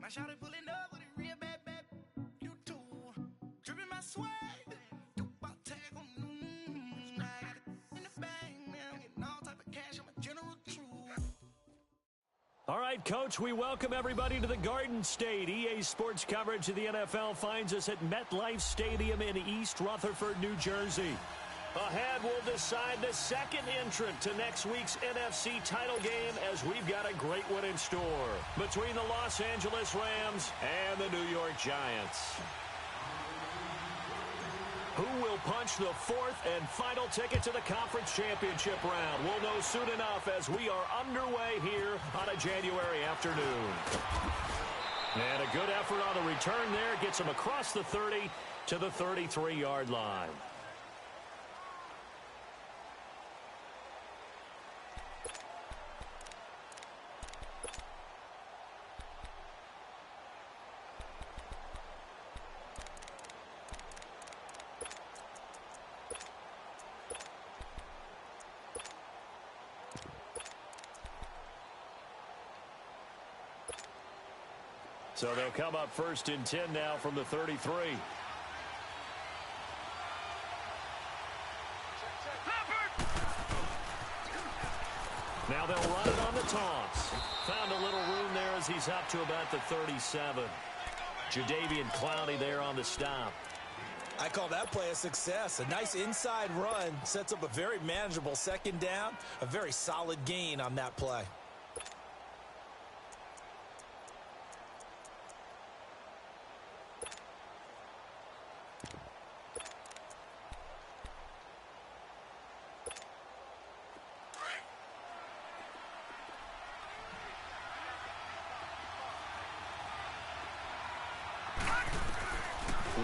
I shouted pulling up with a real bad, bad. You too. Dripping my swag. Do about tag on I got it in the bag now. Getting all type of cash. I'm a general true. All right, Coach, we welcome everybody to the Garden State. EA Sports coverage of the NFL finds us at MetLife Stadium in East Rutherford, New Jersey. Ahead, we'll decide the second entrant to next week's NFC title game as we've got a great one in store between the Los Angeles Rams and the New York Giants. Who will punch the fourth and final ticket to the conference championship round? We'll know soon enough as we are underway here on a January afternoon. And a good effort on the return there gets him across the 30 to the 33-yard line. So they'll come up first and 10 now from the 33. Now they'll run it on the toss. Found a little room there as he's up to about the 37. Jadeveon Clowney there on the stop. I call that play a success. A nice inside run sets up a very manageable second down. A very solid gain on that play.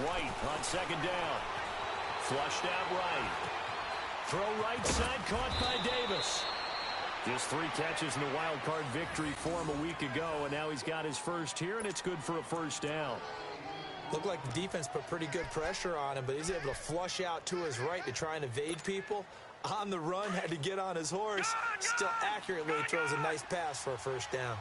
White on second down. Flushed out right. Throw right side caught by Davis. Just 3 catches in the wild card victory for him a week ago, and now he's got his first here, and it's good for a first down. Looked like the defense put pretty good pressure on him, but he's able to flush out to his right to try and evade people. On the run, had to get on his horse. Still accurately throws a nice pass for a first down.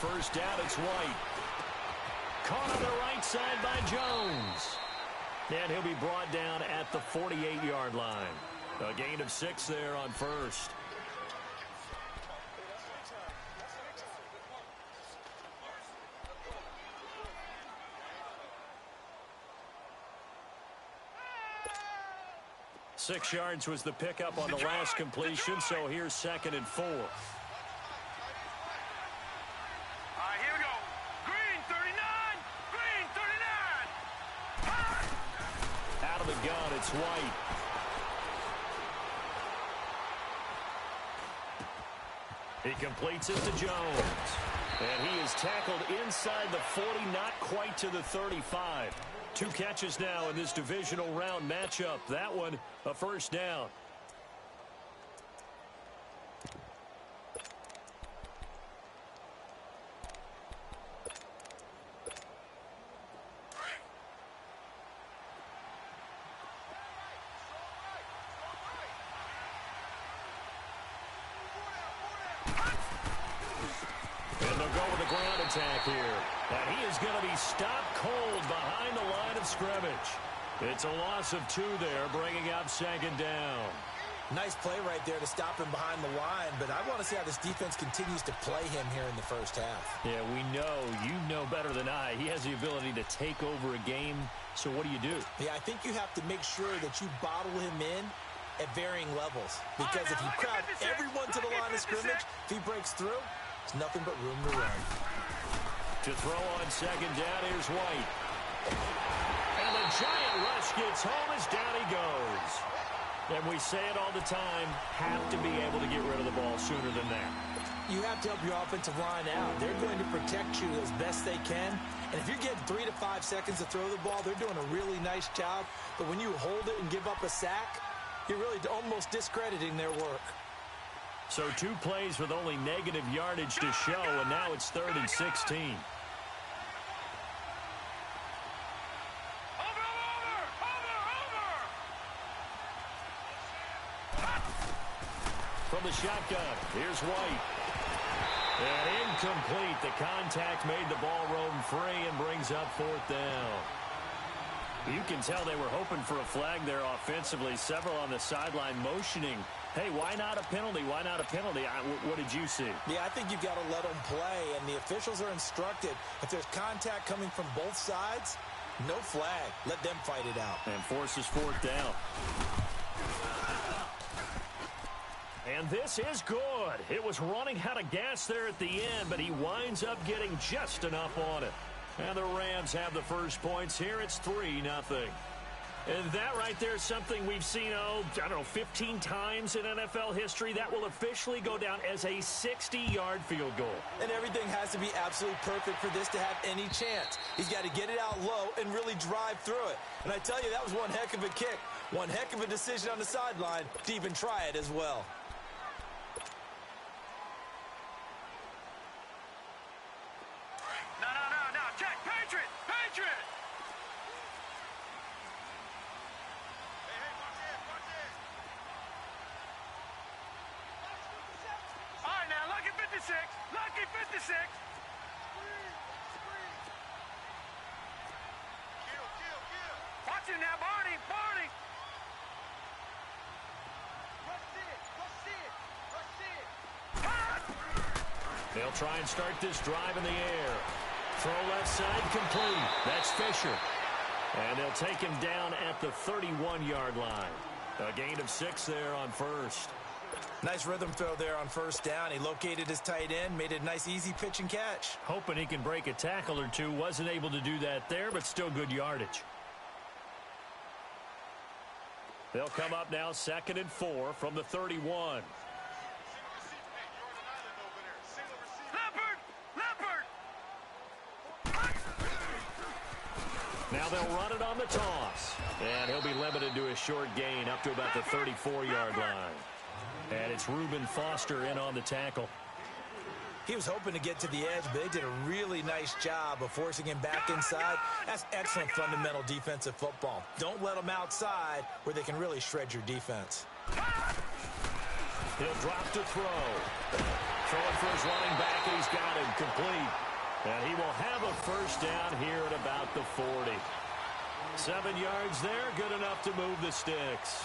First down, it's White. Caught on the right side by Jones. And he'll be brought down at the 48-yard line. A gain of 6 there on first. Six yards was the pickup on the last completion, so here's 2nd and 4. It's White. He completes it to Jones. And he is tackled inside the 40, not quite to the 35. 2 catches now in this divisional round matchup. That one, a first down. Attack here, and he is going to be stopped cold behind the line of scrimmage. It's a loss of 2 there, bringing up 2nd down. Nice play right there to stop him behind the line, but I want to see how this defense continues to play him here in the first half. Yeah, we know. You know better than I. He has the ability to take over a game, so what do you do? Yeah, I think you have to make sure that you bottle him in at varying levels, because if you crowd everyone to the line of scrimmage, if he breaks through, there's nothing but room to run. To throw on 2nd down, here's White. And the giant rush gets home as down he goes. And we say it all the time, have to be able to get rid of the ball sooner than that. You have to help your offensive line out. They're going to protect you as best they can. And if you're getting 3 to 5 seconds to throw the ball, they're doing a really nice job. But when you hold it and give up a sack, you're really almost discrediting their work. So 2 plays with only negative yardage to show, and now it's 3rd and 16. from the shotgun. Here's White. And incomplete. The contact made the ball roam free and brings up fourth down. You can tell they were hoping for a flag there offensively. Several on the sideline motioning, hey, why not a penalty? Why not a penalty? What did you see? Yeah, I think you've got to let them play, and the officials are instructed. If there's contact coming from both sides, no flag. Let them fight it out. And forces fourth down. And this is good. It was running out of gas there at the end, but he winds up getting just enough on it. And the Rams have the first points here. It's 3-0. And that right there is something we've seen, I don't know, 15 times in NFL history. That will officially go down as a 60-yard field goal. And everything has to be absolutely perfect for this to have any chance. He's got to get it out low and really drive through it. And I tell you, that was one heck of a kick. One heck of a decision on the sideline to even try it as well. Lucky 56. Watch it now, Barney. They'll try and start this drive in the air. Throw left side complete. That's Fisher. And they'll take him down at the 31-yard line. A gain of 6 there on first. Nice rhythm throw there on first down. He located his tight end, made it a nice, easy pitch and catch. Hoping he can break a tackle or two. Wasn't able to do that there, but still good yardage. They'll come up now 2nd and 4 from the 31. Now they'll run it on the toss. And he'll be limited to a short gain up to about the 34-yard line. And it's Reuben Foster in on the tackle. He was hoping to get to the edge, but they did a really nice job of forcing him back inside. That's excellent fundamental defensive football. Don't let them outside where they can really shred your defense. He'll drop to throw. Throwing for his running back, and he's got him complete. And he will have a first down here at about the 40. 7 yards there, good enough to move the sticks.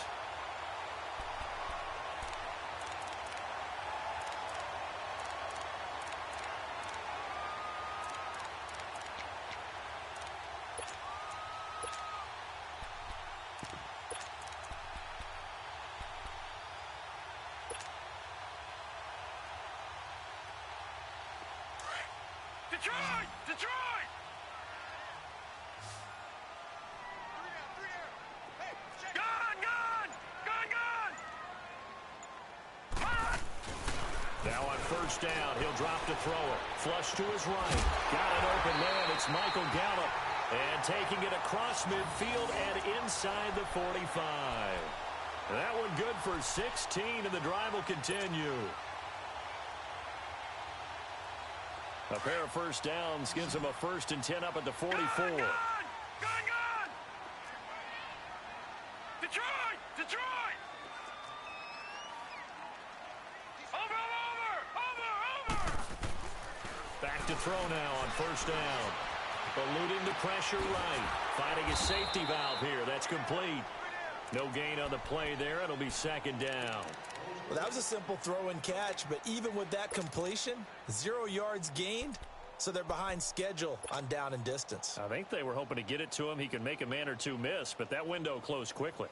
Detroit! Gun! Now on first down, he'll drop to throw it. Flush to his right. Got an open man. It's Michael Gallup. And taking it across midfield and inside the 45. That one good for 16, and the drive will continue. A pair of first downs gives him a 1st and 10 up at the 44. Gun! Detroit! Over! Back to throw now on first down. Eluding the pressure right. Finding a safety valve here. That's complete. No gain on the play there. It'll be 2nd down. Well, that was a simple throw and catch, but even with that completion, 0 yards gained, so they're behind schedule on down and distance. I think they were hoping to get it to him. He can make a man or two miss, but that window closed quickly.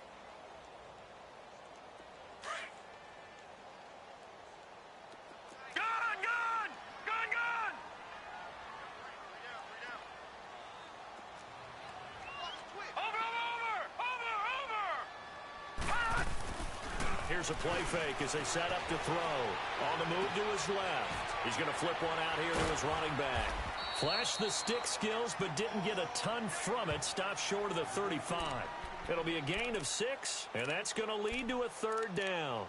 Here's a play fake as they set up to throw. On the move to his left. He's going to flip one out here to his running back. Flashed the stick skills, but didn't get a ton from it. Stopped short of the 35. It'll be a gain of 6, and that's going to lead to a 3rd down.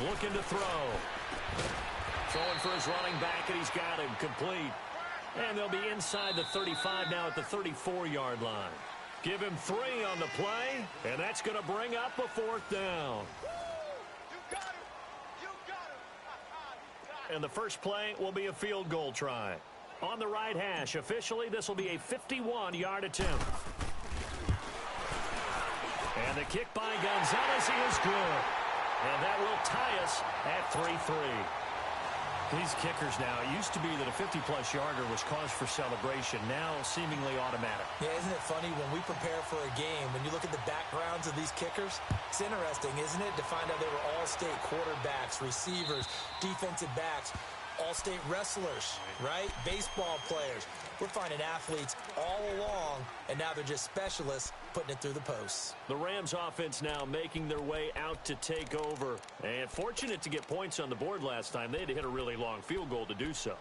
Looking to throw. Throwing for his running back, and he's got him complete. And they'll be inside the 35 now at the 34-yard line. Give him 3 on the play, and that's going to bring up a 4th down. And the first play will be a field goal try. On the right hash, officially, this will be a 51-yard attempt. And the kick by Gonzalez is good. And that will tie us at 3-3. These kickers now, it used to be that a 50-plus yarder was cause for celebration, now seemingly automatic. Yeah, isn't it funny when we prepare for a game, when you look at the backgrounds of these kickers, it's interesting, isn't it, to find out they were all-state quarterbacks, receivers, defensive backs, all-state wrestlers, right? Baseball players. We're finding athletes all along, and now they're just specialists putting it through the posts. The Rams offense now making their way out to take over. And fortunate to get points on the board last time. They had to hit a really long field goal to do so.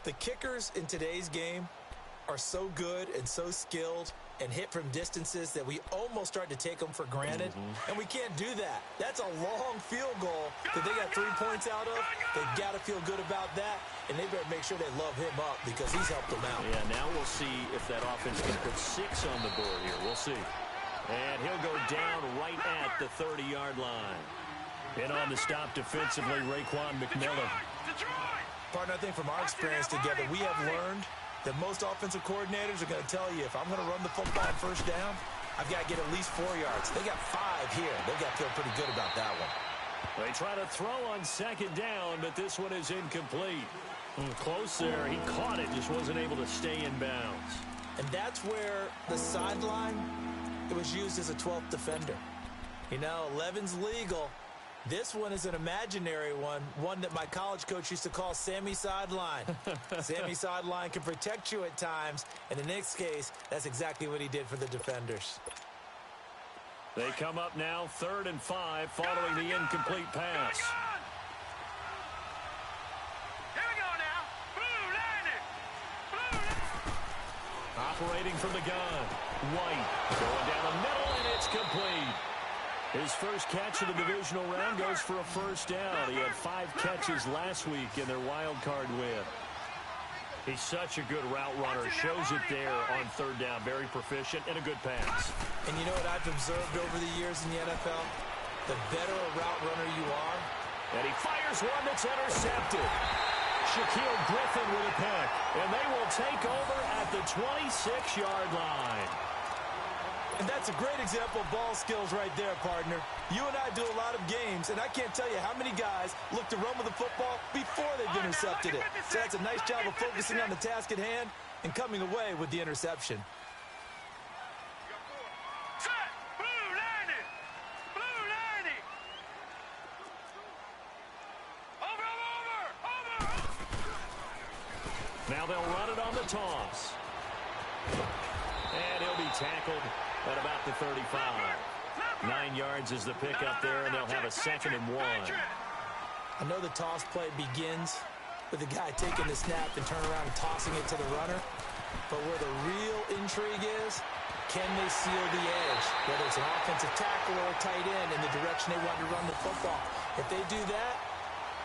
The kickers in today's game are so good and so skilled and hit from distances that we almost start to take them for granted. And we can't do that. That's a long field goal that they got 3 points out of. They've got to feel good about that, and they better make sure they love him up because he's helped them out. Yeah, now we'll see if that offense can put 6 on the board here. We'll see. And he'll go down right at the 30-yard line. And on the stop defensively, Raekwon McMillan. Partner, I think from our experience together, we have learned that most offensive coordinators are going to tell you, if I'm going to run the football on first down, I've got to get at least 4 yards. They got 5 here. They've got to feel pretty good about that one. They try to throw on 2nd down, but this one is incomplete. Close there. He caught it, just wasn't able to stay in bounds. And that's where the sideline, it was used as a 12th defender. You know, 11's legal. This one is an imaginary one that my college coach used to call Sammy Sideline. Sammy Sideline can protect you at times, and in this case, that's exactly what he did for the defenders. They come up now 3rd and 5 following the incomplete pass. Here we go now. Blue landing. Operating from the gun. White going down the middle, and it's complete. His first catch of the divisional round goes for a 1st down. He had 5 catches last week in their wild card win. He's such a good route runner. Shows it there on 3rd down. Very proficient and a good pass. And you know what I've observed over the years in the NFL? The better a route runner you are. And he fires one that's intercepted. Shaquille Griffin with a pick. And they will take over at the 26-yard line. And that's a great example of ball skills right there, partner. You and I do a lot of games, and I can't tell you how many guys look to run with the football before they've intercepted it. So that's a nice job of focusing on the task at hand and coming away with the interception. Now they'll run it on the toss. And he'll be tackled at about the 35. 9 yards is the pickup there, and they'll have a 2nd and 1. I know the toss play begins with the guy taking the snap and turning around and tossing it to the runner. But where the real intrigue is, can they seal the edge? Whether it's an offensive tackle or a tight end in the direction they want to run the football. If they do that,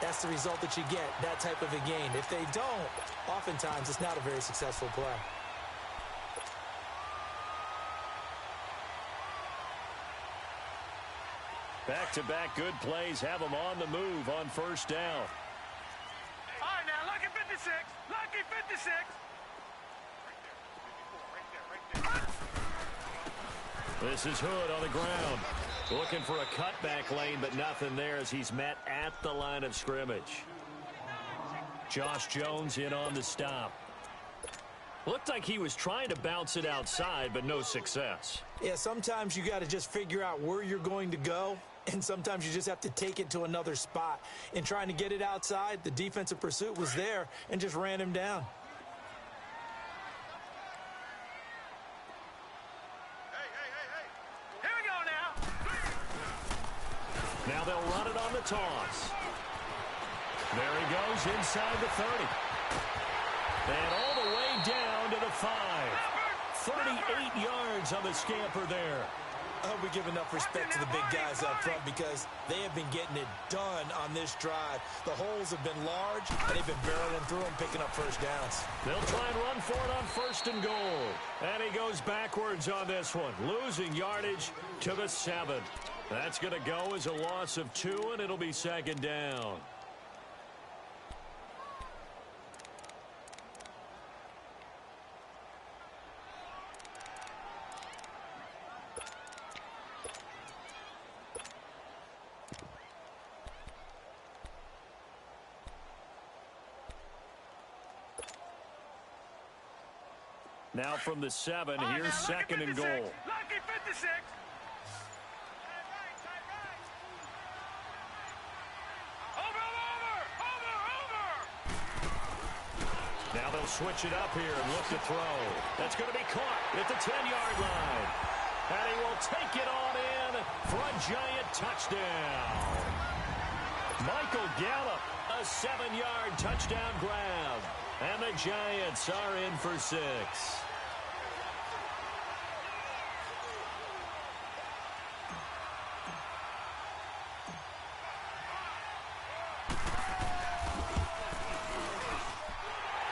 that's the result that you get, that type of a gain. If they don't, oftentimes it's not a very successful play. Back-to-back good plays have them on the move on 1st down. All right, now, lucky 56. Lucky 56. This is Hood on the ground. Looking for a cutback lane, but nothing there as he's met at the line of scrimmage. Josh Jones in on the stop. Looked like he was trying to bounce it outside, but no success. Yeah, sometimes you got to just figure out where you're going to go, and sometimes you just have to take it to another spot. In trying to get it outside, the defensive pursuit was there and just ran him down. Here we go now. Now they'll run it on the toss. There he goes inside the 30. And all the way down to the 5. 38 yards on the scamper there. I hope we give enough respect to the big guys up front because they have been getting it done on this drive. The holes have been large, and they've been barreling through them, picking up first downs. They'll try and run for it on 1st and goal. And he goes backwards on this one, losing yardage to the 7. That's going to go as a loss of 2, and it'll be 2nd down. Now from the 7, here's 2nd and goal. Lucky 56. Over. Now they'll switch it up here and look to throw. That's going to be caught at the 10-yard line. And he will take it on in for a giant touchdown. Michael Gallup, a 7-yard touchdown grab. And the Giants are in for 6.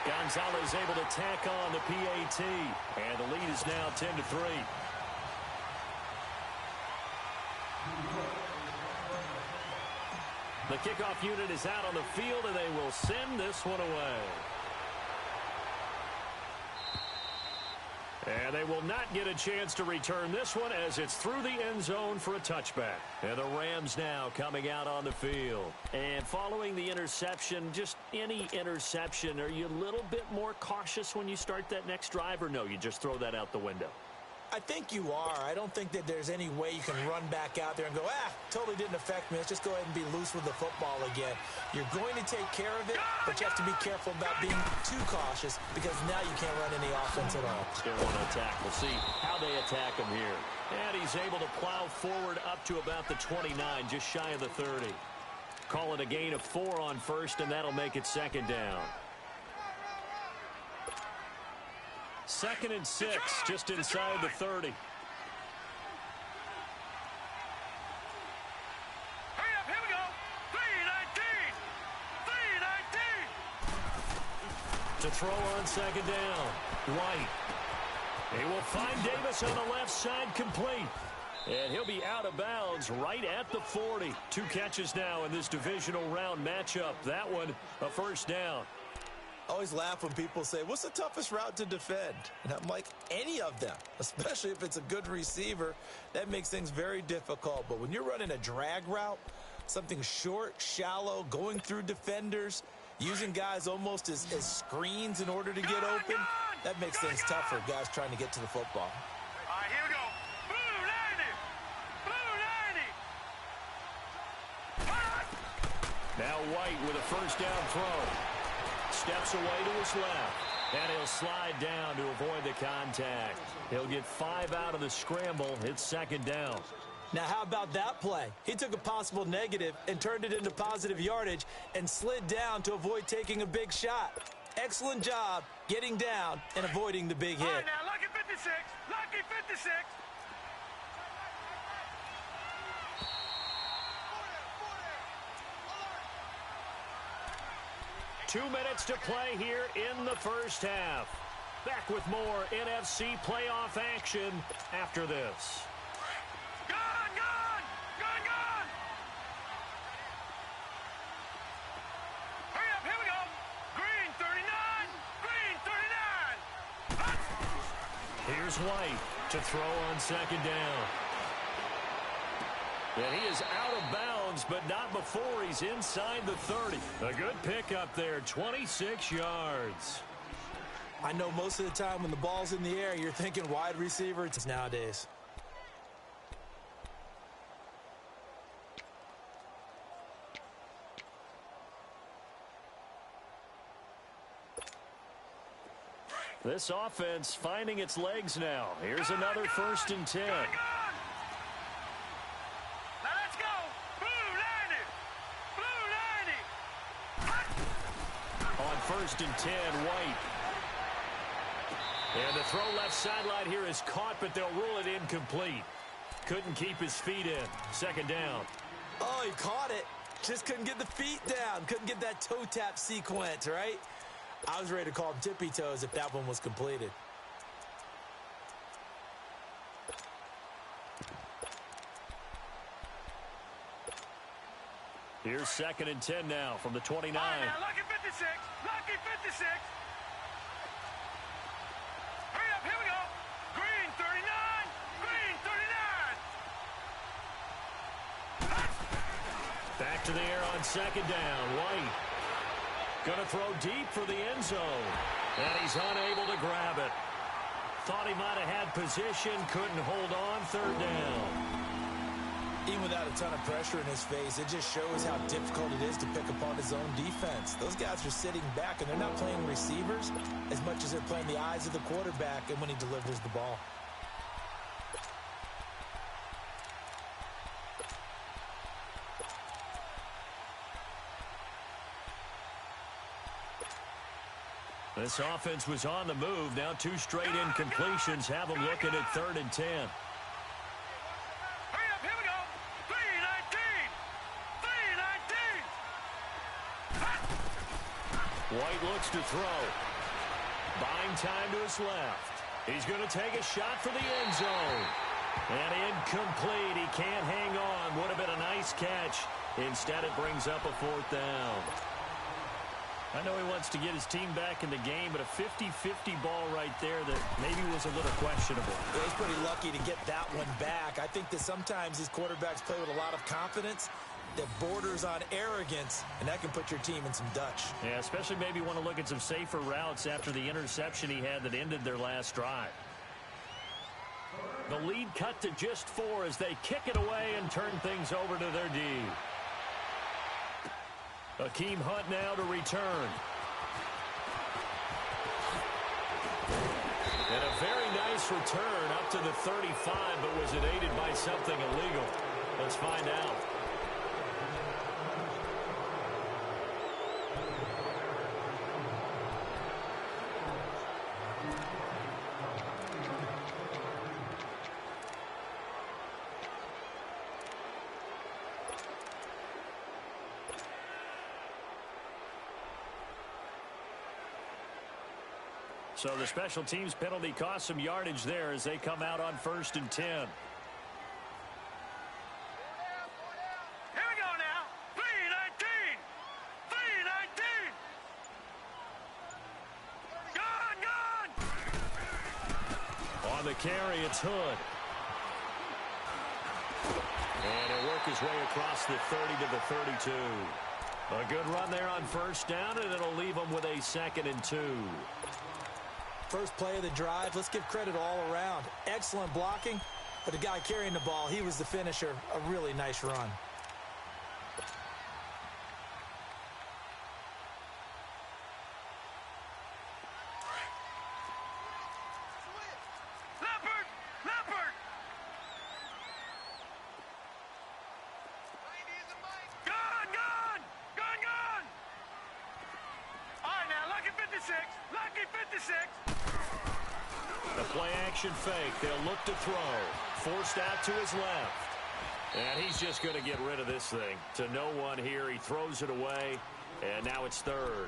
Gonzalez able to tack on the PAT. And the lead is now 10-3. The kickoff unit is out on the field, and they will send this one away. And they will not get a chance to return this one as it's through the end zone for a touchback. And the Rams now coming out on the field. And following the interception, just any interception, are you a little bit more cautious when you start that next drive, or no, you just throw that out the window? I think you are. I don't think that there's any way you can run back out there and go, totally didn't affect me. Let's just go ahead and be loose with the football again. You're going to take care of it, but you have to be careful about being too cautious because now you can't run any offense at all. Still want to attack. We'll see how they attack him here. And he's able to plow forward up to about the 29, just shy of the 30. Call it a gain of 4 on 1st, and that'll make it 2nd down. 2nd and 6, just inside the 30. Hurry up, here we go. 3:19. To throw on 2nd down. White. He will find Davis on the left side, complete. And he'll be out of bounds right at the 40. 2 catches now in this divisional round matchup. That one, a 1st down. I always laugh when people say, what's the toughest route to defend? And I'm like, any of them, especially if it's a good receiver. That makes things very difficult. But when you're running a drag route, something short, shallow, going through defenders, using guys almost as screens in order to get open, that makes things tough for guys trying to get to the football. All right, here we go. Blue 90. Now White with a 1st down throw. Steps away to his left. And he'll slide down to avoid the contact. He'll get 5 out of the scramble. It's 2nd down. Now, how about that play? He took a possible negative and turned it into positive yardage and slid down to avoid taking a big shot. Excellent job getting down and avoiding the big hit. All right, now, lucky 56. Lucky 56. 2 minutes to play here in the 1st half. Back with more NFC playoff action after this. Gone! Hurry up, here we go. Green 39. Here's White to throw on 2nd down. And he is out of bounds, but not before he's inside the 30. A good pickup there, 26 yards. I know most of the time when the ball's in the air, you're thinking wide receiver. It's nowadays. This offense finding its legs now. Here's another 1st and 10. On 1st and 10, White. And the throw left sideline here is caught, but they'll rule it incomplete. Couldn't keep his feet in. Second down. Oh, he caught it. Just couldn't get the feet down. Couldn't get that toe tap sequence, right? I was ready to call him tippy toes if that one was completed. Here's 2nd and 10 now from the 29. All right, now, lucky 56. Lucky 56. Hurry up, here we go. Green 39. Green 39. Back to the air on 2nd down. White gonna throw deep for the end zone. And he's unable to grab it. Thought he might have had position. Couldn't hold on. 3rd down. Even without a ton of pressure in his face, it just shows how difficult it is to pick apart his own defense. Those guys are sitting back, and they're not playing receivers as much as they're playing the eyes of the quarterback and when he delivers the ball. This offense was on the move. Now 2 straight incompletions have them looking at 3rd and 10. Hurry up, here we go. 319. 319. White looks to throw. Buying time to his left. He's going to take a shot for the end zone. And incomplete. He can't hang on. Would have been a nice catch. Instead, it brings up a 4th down. I know he wants to get his team back in the game, but a 50-50 ball right there that maybe was a little questionable. Yeah, he's pretty lucky to get that one back. I think that sometimes these quarterbacks play with a lot of confidence that borders on arrogance, and that can put your team in some Dutch. Yeah, especially maybe want to look at some safer routes after the interception he had that ended their last drive. The lead cut to just 4 as they kick it away and turn things over to their D. Akeem Hunt now to return. And a very nice return up to the 35, but was it aided by something illegal? Let's find out. So the special teams penalty cost some yardage there as they come out on 1st and 10. Here we go now. 319. 319. Gone, gone. On the carry, it's Hood. And he'll work his way across the 30 to the 32. A good run there on 1st down, and it'll leave them with a 2nd and 2. First play of the drive, let's give credit all around. Excellent blocking, but the guy carrying the ball, he was the finisher. A really nice run. Leopard! Leopard! Gone, gone! Gone, gone! All right, now, lucky 56. Lucky 56. The play-action fake. They'll look to throw. Forced out to his left. And he's just going to get rid of this thing. To no one here. He throws it away. And now it's 3rd.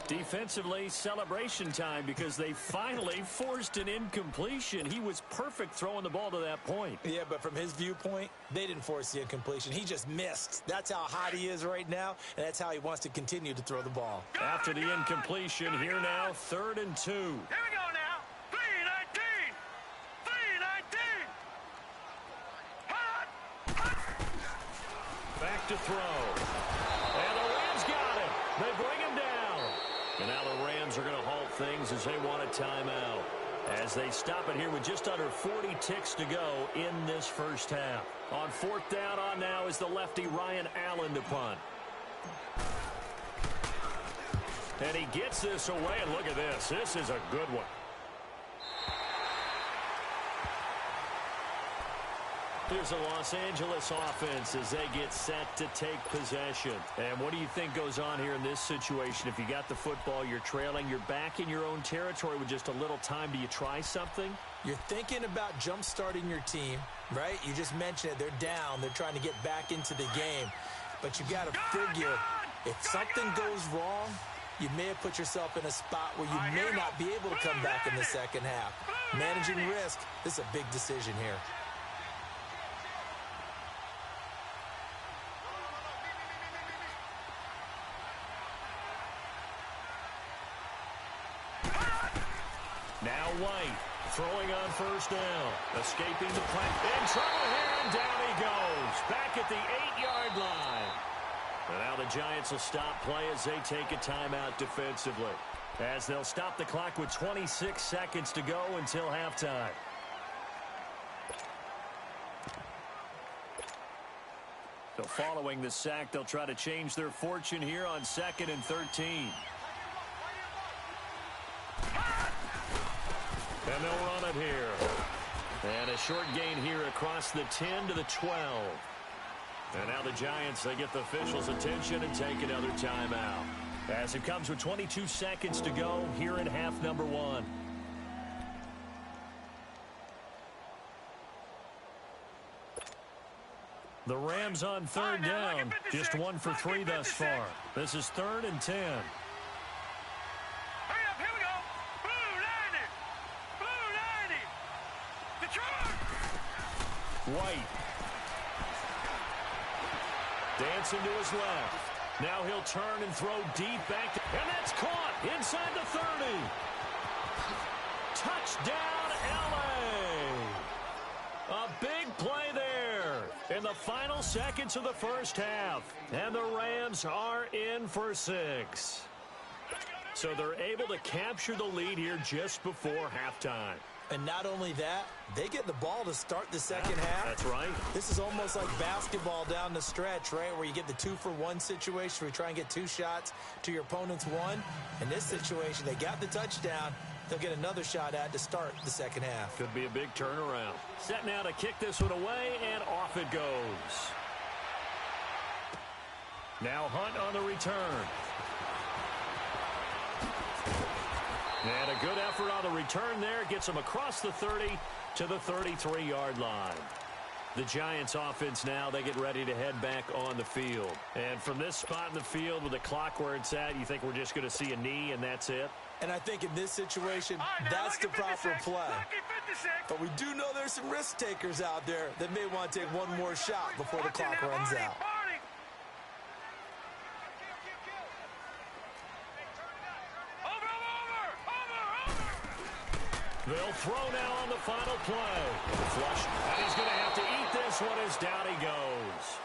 Defensively, celebration time because they finally forced an incompletion. He was perfect throwing the ball to that point. Yeah, but from his viewpoint, they didn't force the incompletion. He just missed. That's how hot he is right now, and that's how he wants to continue to throw the ball. After the incompletion, here now, 3rd and 2. Here we go now. 319. 319. Hot. Back to throw. And the Rams got it. They bring him down. And now the Rams are going to halt things as they want a timeout. As they stop it here with just under 40 ticks to go in this first half. On 4th down on now is the lefty Ryan Allen to punt. And he gets this away, and look at this. This is a good one. Here's a Los Angeles offense as they get set to take possession. And what do you think goes on here in this situation? If you got the football, you're trailing, you're back in your own territory with just a little time. Do you try something? You're thinking about jump-starting your team, right? You just mentioned it. They're down. They're trying to get back into the game. But you've got to figure if something goes wrong, you may have put yourself in a spot where you may not be able to come back in the second half. Managing risk, this is a big decision here. Now White throwing on first down. Escaping the play. In trouble here, and down he goes. Back at the 8-yard line. And now the Giants will stop play as they take a timeout defensively. As they'll stop the clock with 26 seconds to go until halftime. So following the sack, they'll try to change their fortune here on 2nd and 13. And they'll run it here. And a short gain here across the 10 to the 12. And now the Giants, they get the officials' attention and take another timeout. As it comes with 22 seconds to go here in half number 1. The Rams on third down. Just 1 for 3 thus far. This is 3rd and 10. White. Dancing to his left. Now he'll turn and throw deep back. And that's caught inside the 30. Touchdown, L.A. A big play there in the final seconds of the first half. And the Rams are in for 6. So they're able to capture the lead here just before halftime. And not only that, they get the ball to start the second half. That's right. This is almost like basketball down the stretch, right, where you get the 2-for-1 situation where you try and get 2 shots to your opponent's 1. In this situation, they got the touchdown. They'll get another shot at to start the second half. Could be a big turnaround. Set now to kick this one away, and off it goes. Now Hunt on the return. And a good effort on the return there. Gets him across the 30 to the 33-yard line. The Giants offense now, they get ready to head back on the field. And from this spot in the field with the clock where it's at, you think we're just going to see a knee and that's it? And I think in this situation, that's the proper play. But we do know there's some risk takers out there that may want to take one more shot before the clock runs out. They'll throw now on the final play. Flush. And he's going to have to eat this one as down he goes.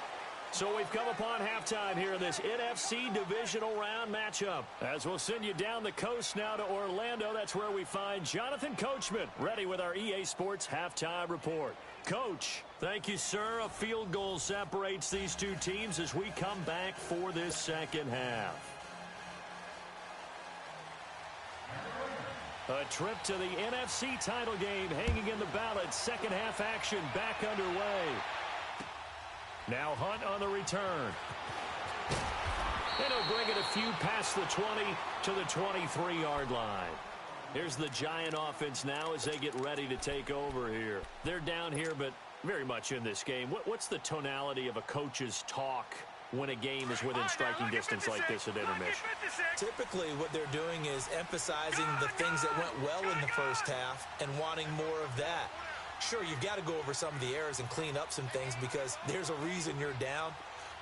So we've come upon halftime here in this NFC divisional round matchup. As we'll send you down the coast now to Orlando, that's where we find Jonathan Coachman, ready with our EA Sports halftime report. Coach, thank you, sir. A field goal separates these two teams as we come back for this second half. A trip to the NFC title game hanging in the balance. Second half action back underway. Now Hunt on the return. And he'll bring it a few past the 20 to the 23-yard line. Here's the Giant offense now as they get ready to take over here. They're down here, but very much in this game. What's the tonality of a coach's talk when a game is within striking distance like this at intermission? Typically, what they're doing is emphasizing the things that went well in the first half and wanting more of that. Sure, you've got to go over some of the errors and clean up some things because there's a reason you're down.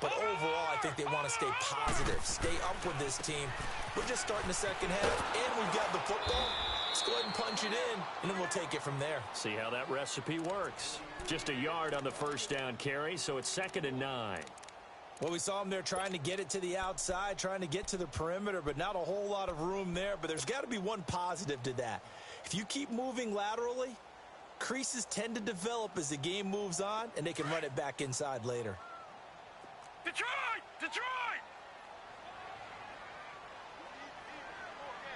But overall, I think they want to stay positive, stay up with this team. We're just starting the second half, and we've got the football. Let's go ahead and punch it in, and then we'll take it from there. See how that recipe works. Just a yard on the first down carry, so it's 2nd and 9. Well, we saw them there trying to get it to the outside, trying to get to the perimeter, but not a whole lot of room there. But there's got to be one positive to that. If you keep moving laterally, creases tend to develop as the game moves on, and they can run it back inside later. Detroit! Detroit!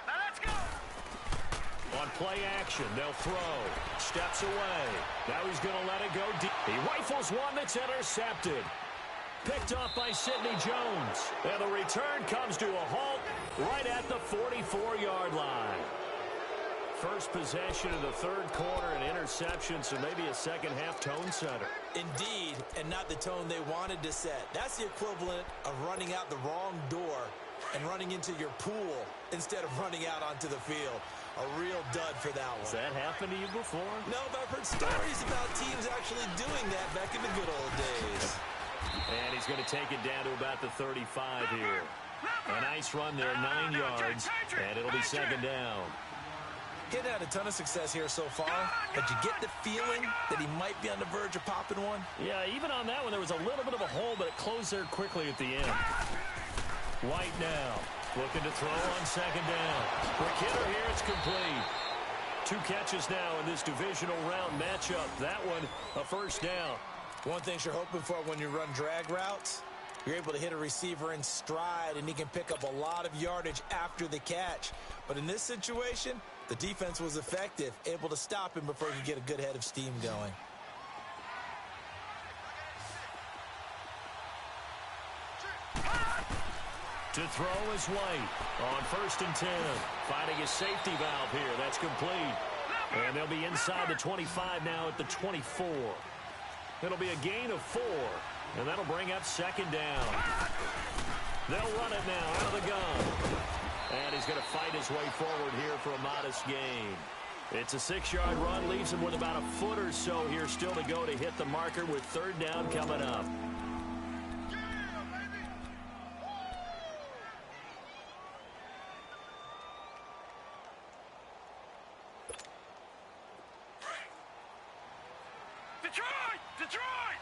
Now let's go! On Play action. They'll throw. Steps away. Now he's going to let it go deep. He rifles one that's intercepted. Picked off by Sidney Jones. And the return comes to a halt right at the 44-yard line. First possession of the third quarter, an interception, so maybe a second-half tone setter. Indeed, and not the tone they wanted to set. That's the equivalent of running out the wrong door and running into your pool instead of running out onto the field. A real dud for that one. Has that happened to you before? No, but I've heard stories about teams actually doing that back in the good old days. And he's going to take it down to about the 35 here. A nice run there, 9 yards, and it'll be second down. He's had a ton of success here so far, but you get the feeling that he might be on the verge of popping one. Yeah, even on that one, there was a little bit of a hole, but it closed there quickly at the end. White now, looking to throw on second down. Quick hitter here, it's complete. 2 catches now in this divisional round matchup. That one, a first down. One thing you're hoping for when you run drag routes, you're able to hit a receiver in stride, and he can pick up a lot of yardage after the catch. But in this situation, the defense was effective, able to stop him before he could get a good head of steam going. To throw is White on 1st and 10. Finding his safety valve here. That's complete. And they'll be inside the 25 now at the 24. It'll be a gain of 4. And that'll bring up second down. They'll run it now out of the gun. And he's going to fight his way forward here for a modest gain. It's a 6-yard run. Leaves him with about a foot or so here still to go to hit the marker with third down coming up. Detroit! Detroit!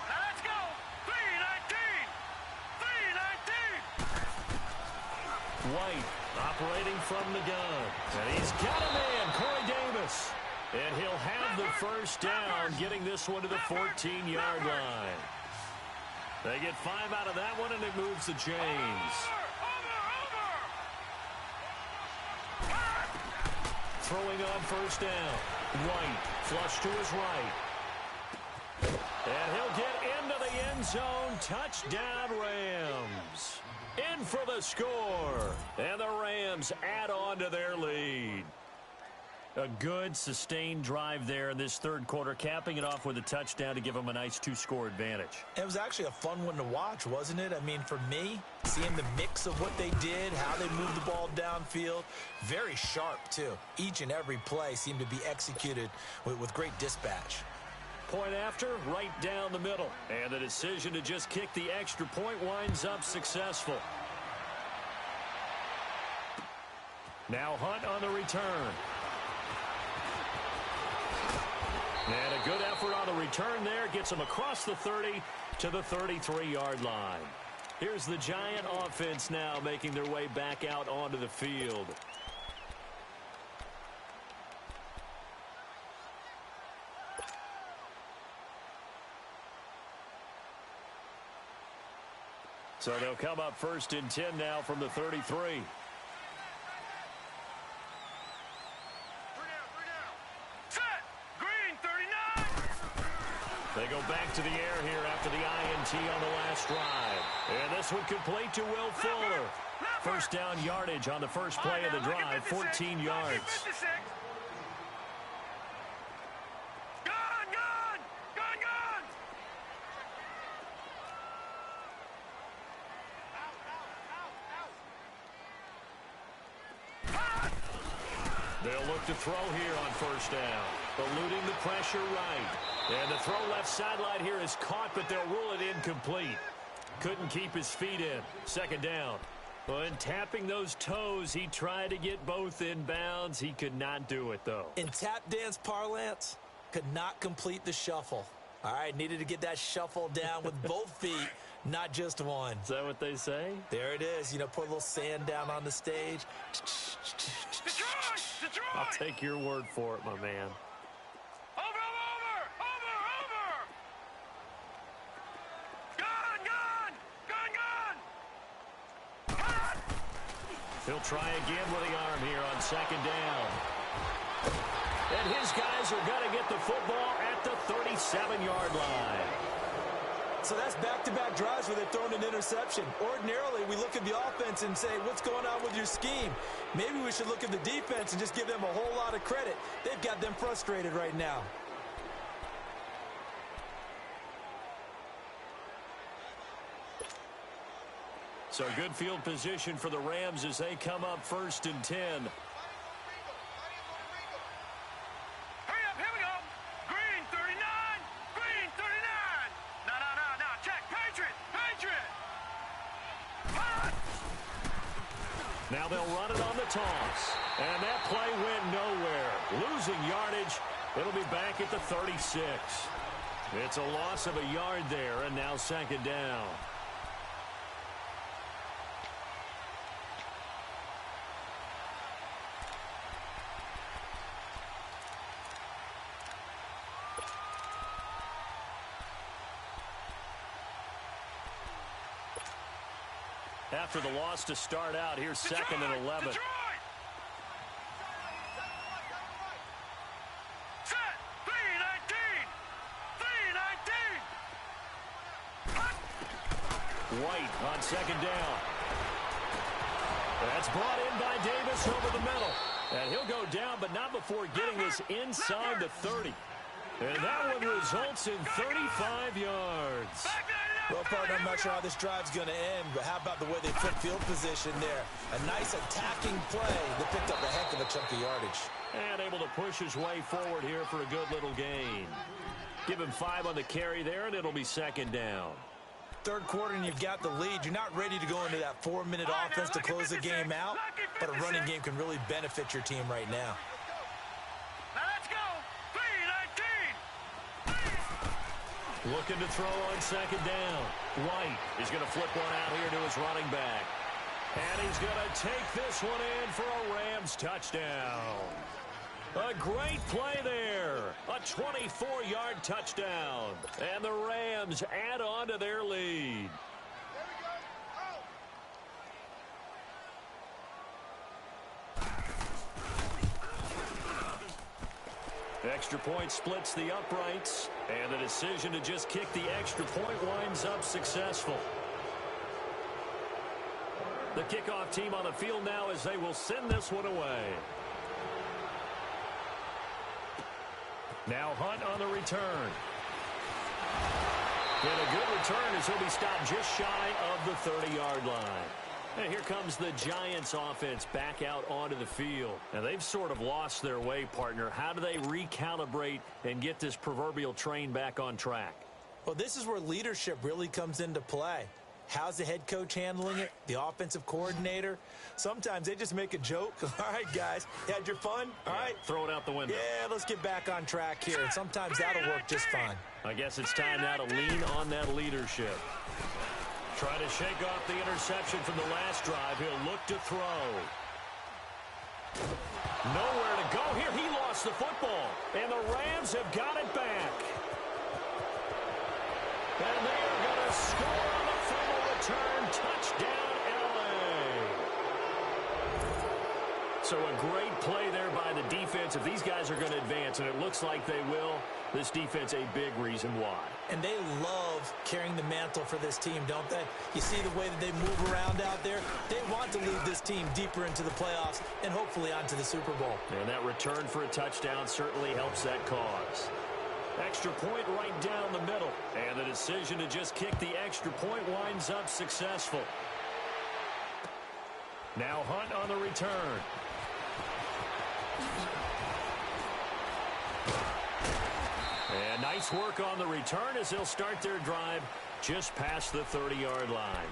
Now let's go! 3-19! 3-19! White operating from the gun. And he's got a man, Corey Davis. And he'll have the first down, getting this one to the 14-yard line. They get 5 out of that one, and it moves the chains. Throwing on first down. White, flush to his right. And he'll get into the end zone. Touchdown, Rams. In for the score. And the Rams add on to their lead. A good, sustained drive there in this third quarter, capping it off with a touchdown to give them a nice 2-score advantage. It was actually a fun one to watch, wasn't it? I mean, for me, seeing the mix of what they did, how they moved the ball downfield, very sharp, too. Each and every play seemed to be executed with great dispatch. Point after, right down the middle. And the decision to just kick the extra point winds up successful. Now Hunt on the return. And a good effort on the return there. Gets him across the 30 to the 33-yard line. Here's the Giant offense now making their way back out onto the field. So they'll come up 1st and 10 now from the 33. They go back to the air here after the INT on the last drive. And this one complete to Will Fuller. First down yardage on the first play of the drive, 14 yards. They'll look to throw here on first down. Eluding the pressure right. And the throw left sideline here is caught, but they'll rule it incomplete. Couldn't keep his feet in. Second down. When tapping those toes, he tried to get both in bounds. He could not do it, though. In tap dance parlance, could not complete the shuffle. All right, needed to get that shuffle down with both feet, not just one. Is that what they say? There it is. You know, put a little sand down on the stage. Detroit! Detroit! I'll take your word for it, my man. He'll try again with the arm here on second down. And his guys are going to get the football at the 37-yard line. So that's back-to-back drives where they've thrown an interception. Ordinarily, we look at the offense and say, what's going on with your scheme? Maybe we should look at the defense and just give them a whole lot of credit. They've got them frustrated right now. So good field position for the Rams as they come up 1st and 10. Hurry up, here we go. Green 39, green 39. No, check, Patriot. Punt. Now they'll run it on the toss. And that play went nowhere. Losing yardage. It'll be back at the 36. It's a loss of a yard there, and now second down. After the loss to start out, here's second and 11. Detroit. Set. 3-19. White on second down. That's brought in by Davis over the middle. And he'll go down, but not before getting this inside the 30. And that one results in 35 yards. Well, partner, I'm not sure how this drive's going to end, but how about the way they put field position there? A nice attacking play that picked up a heck of a chunk of yardage. And able to push his way forward here for a good little gain. Give him 5 on the carry there, and it'll be second down. Third quarter, and you've got the lead. You're not ready to go into that 4-minute offense to close the game out, but a running game can really benefit your team right now. Now let's go. 3-19. Looking to throw on second down. White is going to flip one out here to his running back. And he's going to take this one in for a Rams touchdown. A great play there. A 24-yard touchdown. And the Rams add on to their lead. Extra point splits the uprights, and the decision to just kick the extra point winds up successful. The kickoff team on the field now as they will send this one away. Now Hunt on the return. And a good return as he'll be stopped just shy of the 30-yard line. And here comes the Giants offense back out onto the field. And they've sort of lost their way, partner. How do they recalibrate and get this proverbial train back on track? Well, this is where leadership really comes into play. How's the head coach handling it? The offensive coordinator? Sometimes they just make a joke. All right, guys, you had your fun? All right. Throw it out the window. Yeah, let's get back on track here. And sometimes that'll work just fine. I guess it's time now to lean on that leadership. Trying to shake off the interception from the last drive. He'll look to throw. Nowhere to go here. He lost the football. And the Rams have got it back. And they are going to score on the fumble return. Touchdown, LA. So a great play there by the defense. If these guys are going to advance, and it looks like they will, this defense a big reason why. And they love carrying the mantle for this team, don't they? You see the way that they move around out there? They want to lead this team deeper into the playoffs and hopefully onto the Super Bowl. And that return for a touchdown certainly helps that cause. Extra point right down the middle. And the decision to just kick the extra point winds up successful. Now Hunt on the return. And nice work on the return as they'll start their drive just past the 30-yard line.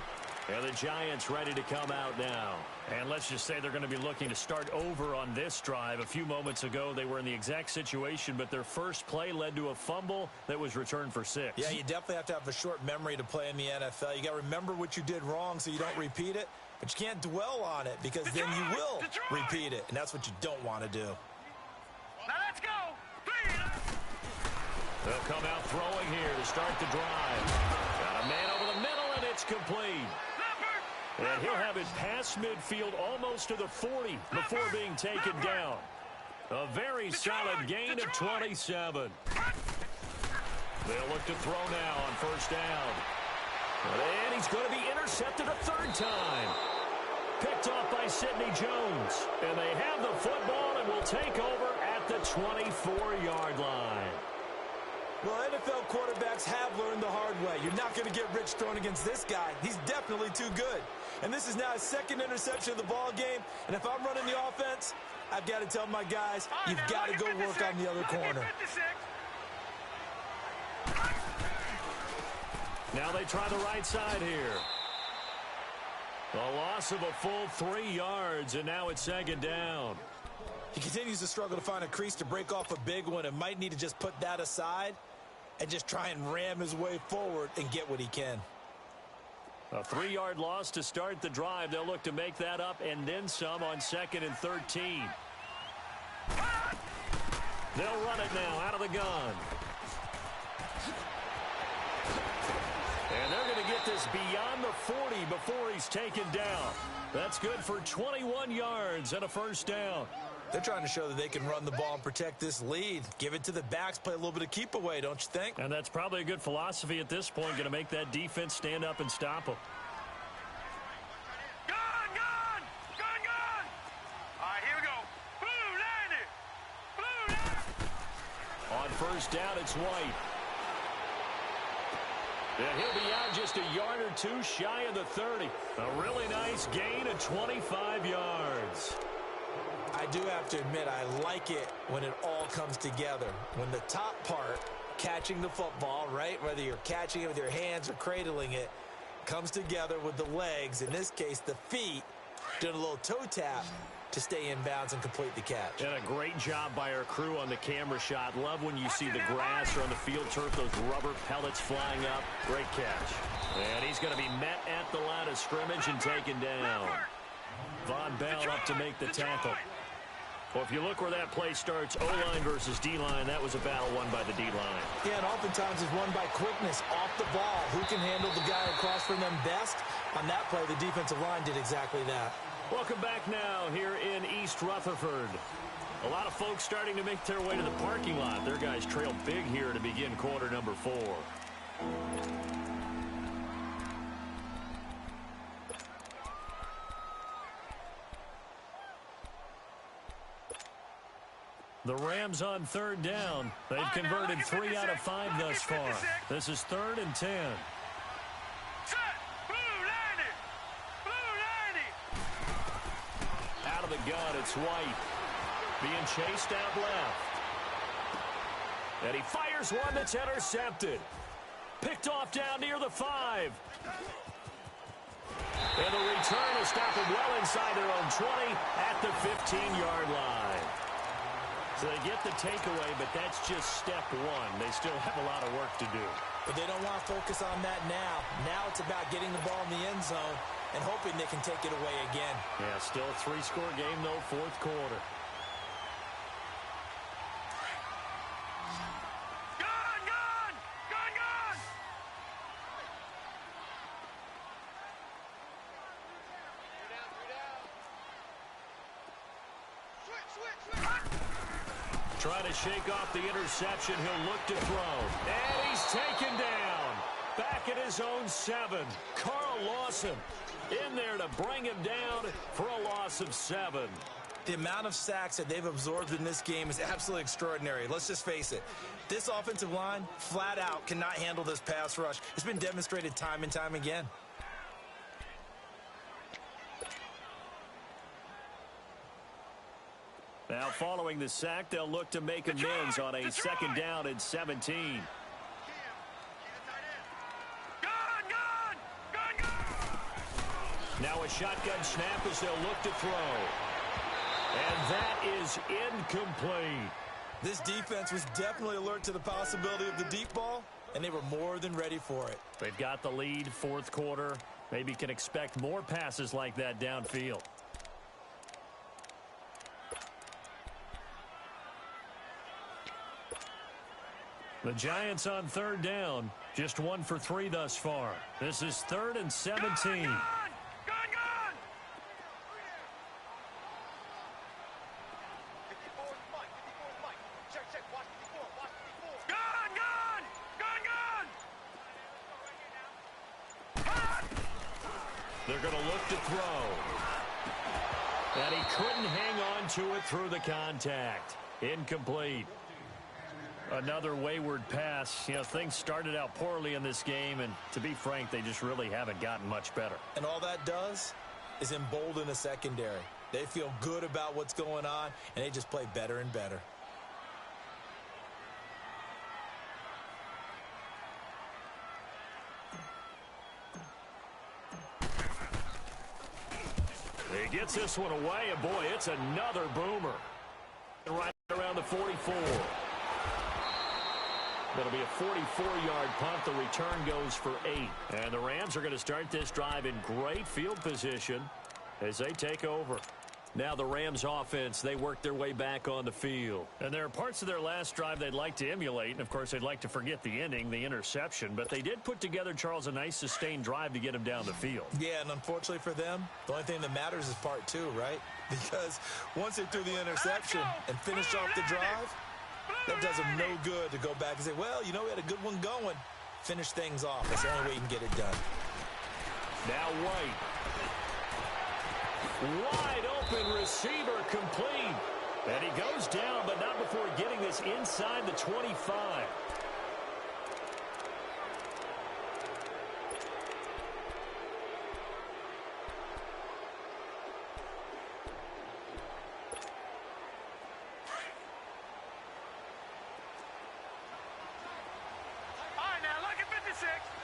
And the Giants ready to come out now. And let's just say they're going to be looking to start over on this drive. A few moments ago, they were in the exact situation, but their first play led to a fumble that was returned for 6. Yeah, you definitely have to have a short memory to play in the NFL. You got to remember what you did wrong so you don't repeat it, but you can't dwell on it because then you will repeat it, and that's what you don't want to do. Now let's go. They'll come out throwing here to start the drive. Got a man over the middle, and it's complete. And he'll have it past midfield almost to the 40 before being taken down. A very solid gain of 27. They'll look to throw now on first down. And he's going to be intercepted a third time. Picked off by Sidney Jones. And they have the football and will take over at the 24-yard line. Well, NFL quarterbacks have learned the hard way. You're not going to get rich throwing against this guy. He's definitely too good. And this is now his second interception of the ball game. And if I'm running the offense, I've got to tell my guys, you've got to go work on the other corner. Now they try the right side here. A loss of a full 3 yards, and now it's second down. He continues to struggle to find a crease to break off a big one and might need to just put that aside and just try and ram his way forward and get what he can. A 3-yard loss to start the drive. They'll look to make that up and then some on 2nd and 13. They'll run it now out of the gun. And they're going to get this beyond the 40 before he's taken down. That's good for 21 yards and a first down. They're trying to show that they can run the ball and protect this lead. Give it to the backs, play a little bit of keep away, don't you think? And that's probably a good philosophy at this point, going to make that defense stand up and stop them. Gun, gun! Gun, gun! All right, here we go. Blue, landed! Blue, landed! On first down, it's White. And he'll be out just a yard or two shy of the 30. A really nice gain of 25 yards. I do have to admit, I like it when it all comes together. When the top part, catching the football, right, whether you're catching it with your hands or cradling it, comes together with the legs, in this case the feet, doing a little toe tap to stay in bounds and complete the catch. And a great job by our crew on the camera shot. Love when you see the grass or on the field turf, those rubber pellets flying up. Great catch. And he's going to be met at the line of scrimmage and taken down. Von Bell up to make the tackle. Well, if you look where that play starts, O-line versus D-line, that was a battle won by the D-line. Yeah, and oftentimes it's won by quickness off the ball. Who can handle the guy across from them best? On that play, the defensive line did exactly that. Welcome back now here in East Rutherford. A lot of folks starting to make their way to the parking lot. Their guys trail big here to begin quarter number 4. The Rams on third down. They've converted 3 out of 5 thus far. This is 3rd and 10. Out of the gun, it's White. Being chased out left. And he fires one that's intercepted. Picked off down near the 5. And the return will stop them well inside their own 20 at the 15-yard line. So they get the takeaway, but that's just step 1. They still have a lot of work to do. But they don't want to focus on that now. Now it's about getting the ball in the end zone and hoping they can take it away again. Yeah, still a 3-score game, though, 4th quarter. Gun, gun! Gun, gun! Trying to shake off the interception. He'll look to throw. And he's taken down. Back at his own 7. Carl Lawson in there to bring him down for a loss of 7. The amount of sacks that they've absorbed in this game is absolutely extraordinary. Let's just face it. This offensive line, flat out, cannot handle this pass rush. It's been demonstrated time and time again. Now following the sack, they'll look to make amends on a 2nd down and 17. Now a shotgun snap as they'll look to throw. And that is incomplete. This defense was definitely alert to the possibility of the deep ball, and they were more than ready for it. They've got the lead, 4th quarter. Maybe can expect more passes like that downfield. The Giants on 3rd down. Just 1 for 3 thus far. This is 3rd and 17. Gun, gun! Gun, They're going to look to throw. And he couldn't hang on to it through the contact. Incomplete. Another wayward pass. You know, things started out poorly in this game, and to be frank, they just really haven't gotten much better. And all that does is embolden a secondary. They feel good about what's going on, and they just play better and better. He gets this one away, and boy, it's another boomer. Right around the 44. That'll be a 44-yard punt. The return goes for 8. And the Rams are going to start this drive in great field position as they take over. Now the Rams offense, they work their way back on the field. And there are parts of their last drive they'd like to emulate. And, of course, they'd like to forget the ending, the interception. But they did put together, Charles, a nice sustained drive to get him down the field. Yeah, and unfortunately for them, the only thing that matters is part 2, right? Because once they threw the interception and finished off the drive, that does them no good to go back and say, well, you know, we had a good one going. Finish things off. That's the only way you can get it done. Now White. Wide open receiver complete. And he goes down, but not before getting this inside the 25.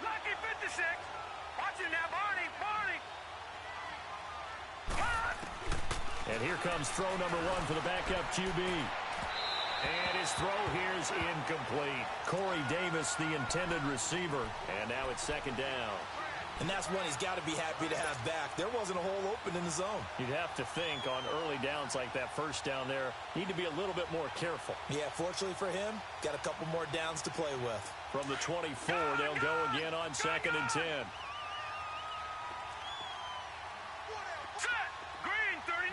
Lucky 56. Watch it now, Barney. And here comes throw number 1 for the backup QB. And his throw here is incomplete. Corey Davis, the intended receiver. And now it's second down. And that's one he's got to be happy to have back. There wasn't a hole open in the zone. You'd have to think on early downs like that first down there, need to be a little bit more careful. Yeah, fortunately for him, got a couple more downs to play with. From the 24, they'll go again on 2nd and 10. Set. Green 39.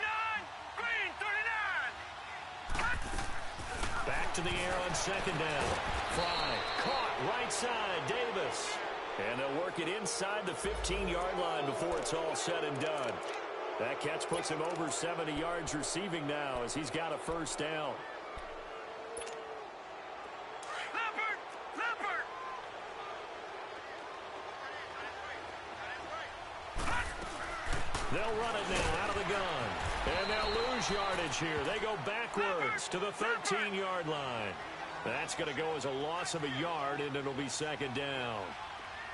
Green 39. Back to the air on 2nd down. Fry. Caught right side. Davis. And they'll work it inside the 15-yard line before it's all said and done. That catch puts him over 70 yards receiving now as he's got a first down. Leopard. They'll run it now out of the gun. And they'll lose yardage here. They go backwards to the 13-yard line. That's going to go as a loss of a yard, and it'll be 2nd down.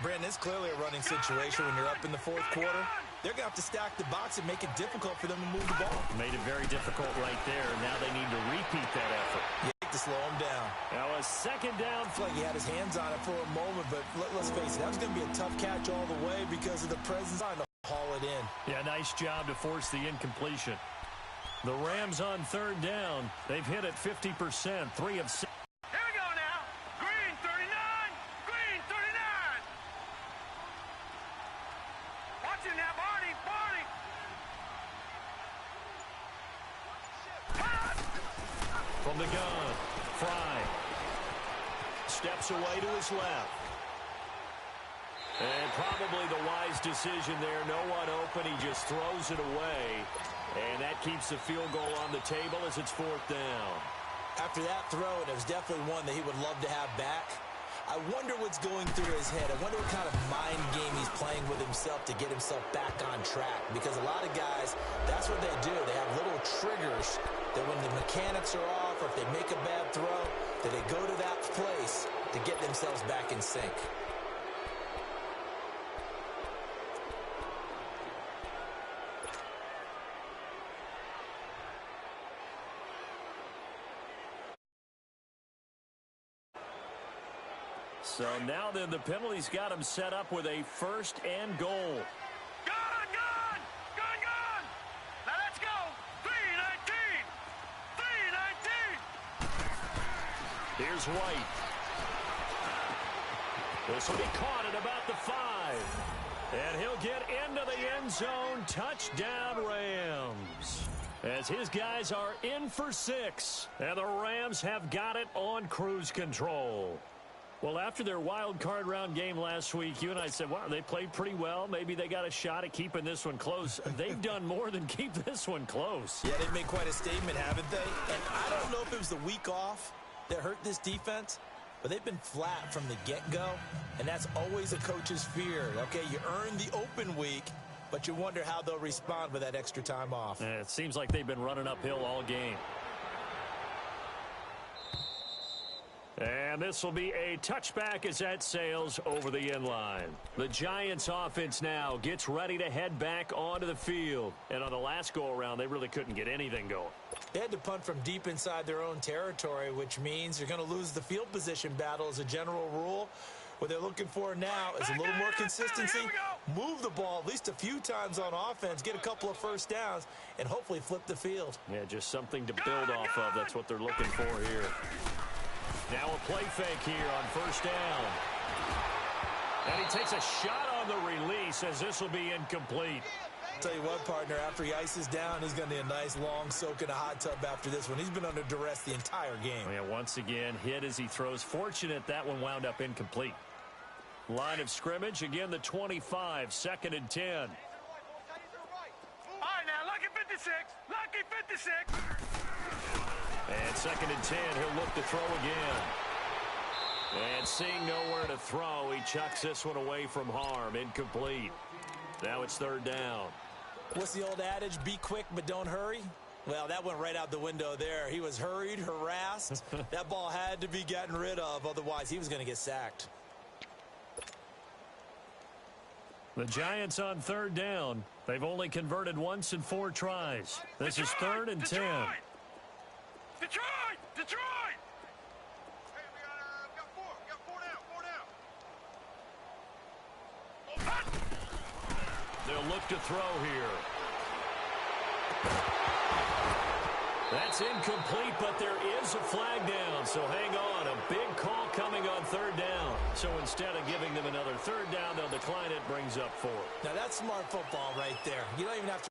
Brandon, it's clearly a running situation when you're up in the 4th quarter. They're going to have to stack the box and make it difficult for them to move the ball. Made it very difficult right there. Now they need to repeat that effort. You have to slow him down. Now a 2nd down. It's like he had his hands on it for a moment, but let's face it, that was going to be a tough catch all the way because of the presence trying to haul it in. Yeah, nice job to force the incompletion. The Rams on 3rd down. They've hit it 50%, 3 of 6. Here we go now. Green 39. Green 39. Watch it now, Barney. From the gun, Fry steps away to his left. And probably the wise decision there. No one open. He just throws it away. And that keeps the field goal on the table as it's 4th down. After that throw, and it was definitely one that he would love to have back. I wonder what's going through his head. I wonder what kind of mind game he's playing with himself to get himself back on track. Because a lot of guys, that's what they do. They have little triggers that when the mechanics are off or if they make a bad throw, that they go to that place to get themselves back in sync. So now then the penalty's got him set up with a 1st and goal. Gun! Now let's go. 319. Here's White. This will be caught at about the 5. And he'll get into the end zone. Touchdown, Rams. As his guys are in for 6. And the Rams have got it on cruise control. Well, after their wild card round game last week, you and I said, wow, they played pretty well. Maybe they got a shot at keeping this one close. They've done more than keep this one close. Yeah, they've made quite a statement, haven't they? And I don't know if it was the week off that hurt this defense, but they've been flat from the get-go, and that's always a coach's fear. Okay, you earn the open week, but you wonder how they'll respond with that extra time off. It seems like they've been running uphill all game. And this will be a touchback as that sails over the inline. The Giants offense now gets ready to head back onto the field. And on the last go-around, they really couldn't get anything going. They had to punt from deep inside their own territory, which means you're going to lose the field position battle as a general rule. What they're looking for now is a little more consistency, move the ball at least a few times on offense, get a couple of first downs, and hopefully flip the field. Yeah, just something to build off of. That's what they're looking for here. Now a play fake here on first down. And he takes a shot on the release as this will be incomplete. Tell you what, partner, after he ices down, he's going to need a nice long soak in a hot tub after this one. He's been under duress the entire game. Yeah, once again, hit as he throws. Fortunate that one wound up incomplete. Line of scrimmage, again the 25, 2nd and 10. All right, now, lucky 56. Lucky 56. And 2nd and 10, he'll look to throw again. And seeing nowhere to throw, he chucks this one away from harm. Incomplete. Now it's 3rd down. What's the old adage? Be quick, but don't hurry. Well, that went right out the window there. He was hurried, harassed. That ball had to be gotten rid of. Otherwise, he was going to get sacked. The Giants on 3rd down. They've only converted once in 4 tries. This is 3rd and 10. Detroit! Detroit! Hey, we got 4. We got 4 down. 4 down. They'll look to throw here. That's incomplete, but there is a flag down, so hang on. A big call coming on 3rd down. So instead of giving them another 3rd down, they'll decline it, brings up 4. Now, that's smart football right there. You don't even have to